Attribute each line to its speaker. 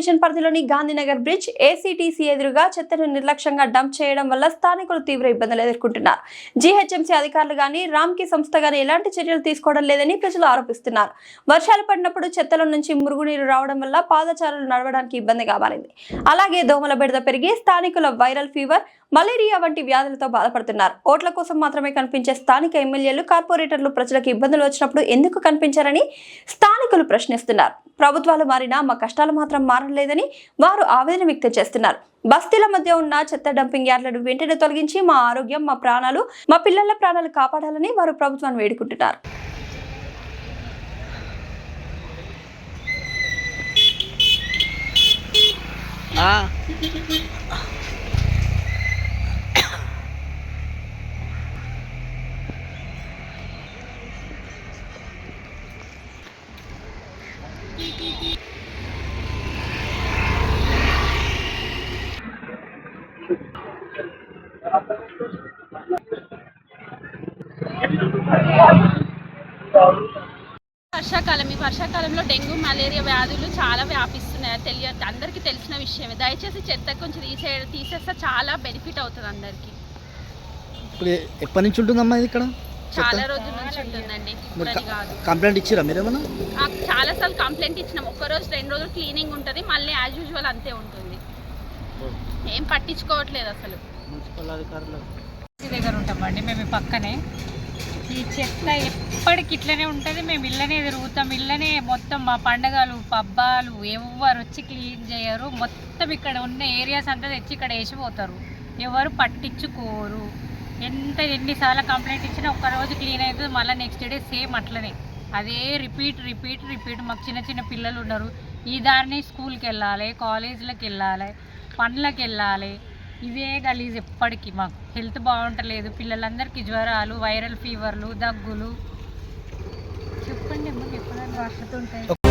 Speaker 1: Division పరిధిలోని Gandhinagar bridge ఏసీటీసీ ఎదురుగా చెత్తను నిర్లక్ష్యంగా డంప్ చేయడం వల్ల స్థానికులు తీవ్ర ఇబ్బందులు ఎదుర్కొంటున్నారు. జీహెచ్ఎంసీ అధికారులు గానీ రామ్కీ సంస్థ గానీ ఎలాంటి చర్యలు తీసుకోవడం లేదని ప్రజలు ఆరోపిస్తున్నారు. వర్షాలు పడినప్పుడు చెత్తల నుంచి మురుగునీరు రావడం వల్ల పాదచారులు నడవడానికి ఇబ్బందిగా మారింది. అలాగే దోమల బెడద పెరిగి స్థానికుల వైరల్ ఫీవర్, మలేరియా వంటి వ్యాధులతో బాధపడుతున్నారు. ఓట్ల కోసం మాత్రమే కనిపించే స్థానిక ఎమ్మెల్యేలు, కార్పొరేటర్లు ప్రజలకు ఇబ్బందులు వచ్చినప్పుడు ఎందుకు కనిపించారని స్థానికులు ప్రశ్నిస్తున్నారు. ప్రభుత్వాలు మారినా మా కష్టాలు మాత్రం మారలేదని వారు ఆవేదన వ్యక్తం చేస్తున్నారు. బస్తీల మధ్య ఉన్న చెత్త డంపింగ్ యార్డులను వెంటనే తొలగించి మా ఆరోగ్యం, మా ప్రాణాలు, మా పిల్లల ప్రాణాలు కాపాడాలని వారు ప్రభుత్వాన్ని వేడుకుంటున్నారు.
Speaker 2: ఈ వర్షాకాలంలో డెంగ్యూ, మలేరియా వ్యాధులు చాలా వ్యాపిస్తున్నాయి. అందరికీ తెలిసిన విషయమే. దయచేసి చెత్త కొంచెం తీసేస్తే చాలా బెనిఫిట్ అవుతుంది అందరికి.
Speaker 3: ఇప్పుడు ఎప్పటి నుంచి ఉంటుందమ్మా ఇది ఇక్కడ?
Speaker 2: చాలా రోజుల నుంచి ఉంటుందండి.
Speaker 3: కంప్లైంట్ ఇచ్చిరా మీరేమన్నా?
Speaker 2: చాలా సార్లు కంప్లైంట్ ఇచ్చినాం. ఒక్కరోజు 2 రోజులు క్లీనింగ్ ఉంటుంది, మళ్ళీ యాజ్ యూజువల్ అంతే ఉంటుంది. ఏం పట్టించుకోవట్లేదు అసలు.
Speaker 3: మున్సిపల్ అధికారులు
Speaker 4: దగ్గర ఉంటామండి మేము. పక్కనే ఈ చెత్త ఎప్పటికి ఇట్లనే ఉంటుంది. మేము ఇళ్ళనే తిరుగుతాం. ఇళ్ళనే మొత్తం మా పండగలు, పబ్బాలు ఎవరు వచ్చి క్లీన్ చేయరు. మొత్తం ఇక్కడ ఉన్న ఏరియాస్ అంతా తెచ్చి ఇక్కడ వేసిపోతారు. ఎవరు పట్టించుకోరు. ఎన్నిసార్లు కంప్లైంట్ ఇచ్చినా ఒక్కరోజు క్లీన్ అవుతుంది, మళ్ళీ నెక్స్ట్ డే సేమ్ అట్లనే అదే రిపీట్. మాకు చిన్న పిల్లలు ఉన్నారు. ఈ దారిని స్కూల్కి వెళ్ళాలి, కాలేజీలకు వెళ్ళాలి, పనులకు వెళ్ళాలి. ఇవే గలీజ్ ఎప్పటికీ. మాకు హెల్త్ బాగుంటలేదు. పిల్లలందరికీ జ్వరాలు, వైరల్ ఫీవర్లు, దగ్గులు. చెప్పండి అమ్మ, ఎప్పుడైనా వర్షతుంటాయి.